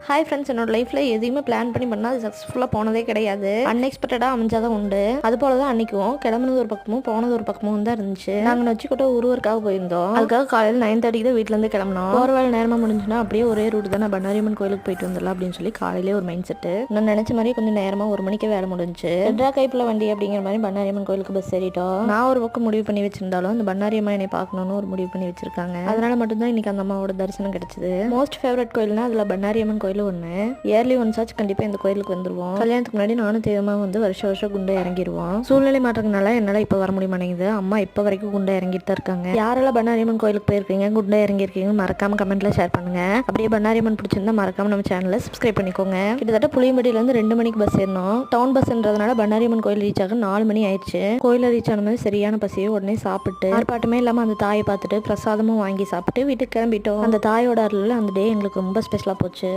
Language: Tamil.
ஹாய் ஃப்ரெண்ட்ஸ், என்னோட லைஃப்பில் எதையுமே பிளான் பண்ணால் அது சக்ஸஸ்ஃபுல்லாக போனதே கிடையாது. அன்எக்ஸ்பெக்டடாக அமைஞ்சாதான் உண்டு. அது போல தான் அன்றைக்கும் கிளம்புனது ஒரு பக்கமும் போனது ஒரு பக்கமும் தான் இருந்துச்சு. நாங்கள் வச்சுக்கிட்ட ஒருவருக்காக போயிருந்தோம். அதுக்காக காலையில் 9:30 தான் வீட்டிலேருந்து கிளம்பணும். போகிற வேலை நேரமாக முடிஞ்சுன்னா அப்படியே ஒரே ரூட் தான், நான் பண்ணாரியம்மன் கோயிலுக்கு போயிட்டு வந்துடலாம் அப்படின்னு சொல்லி காலையிலே ஒரு மைண்ட் செட்டு. நான் நினச்ச மாதிரி கொஞ்சம் நேரமாக 1 மணிக்கே வேலை முடிஞ்சு ரெட்ரா கைப்பில் வண்டி அப்படிங்கிற மாதிரி பண்ணாரியம்மன் கோயிலுக்கு பஸ் ஏறிட்டோம். நான் ஒரு பக்கம் முடிவு பண்ணி வச்சிருந்தாலும் அந்த பண்ணாரியம்மன் என்னை பார்க்கணும்னு ஒரு முடிவு பண்ணி வச்சிருக்காங்க. அதனால மட்டும்தான் இன்னைக்கு அந்த அம்மாவோட தரிசனம் கிடைச்சது. மோஸ்ட் ஃபேவரட் கோயில்னா அதில் பண்ணாரியம்மன் கோயில் ஒன்று. இயர்லி ஒன்ஸ் ஆச்சு கண்டிப்பாக இந்த கோயிலுக்கு வந்துருவோம். கல்யாணத்துக்கு முன்னாடி நானும் தேவமாக வந்து வருஷம் குண்டை இறங்கிடுவோம். சூழ்நிலை மாற்றங்கனால என்னால் இப்போ வர முடியுமாட்டேங்குது. அம்மா இப்போ வரைக்கும் குண்டை இறங்கிட்டு தான் இருக்காங்க. யாரெல்லாம் பண்ணாரியம்மன் கோயிலுக்கு போயிருக்கீங்க, குண்டை இறங்கியிருக்கீங்க, மறக்காம கமெண்ட்ல ஷேர் பண்ணுங்க. அப்படியே பண்ணாரியம்மன் பிடிச்சிருந்தா மறக்காம நம்ம சேனலை சப்ஸ்கிரைப் பண்ணிக்கோங்க. கிட்டத்தட்ட புளியம்பட்டியிலேருந்து 2 மணிக்கு பஸ் ஏறணும். டவுன் பஸ்ன்றதுனால பண்ணாரியம்மன் கோயில் ரீச் ஆக 4 மணி ஆயிடுச்சு. கோயில ரீச் ஆன மாதிரி சரியான பசியை உடனே சாப்பிட்டு ஆர்ப்பாட்டமே இல்லாமல் அந்த தாயை பார்த்துட்டு பிரசாதமும் வாங்கி சாப்பிட்டு வீட்டுக்கு கிளம்பிட்டோம். அந்த தாயோட அருள் அந்த டே எங்களுக்கு ரொம்ப ஸ்பெஷலாக போச்சு.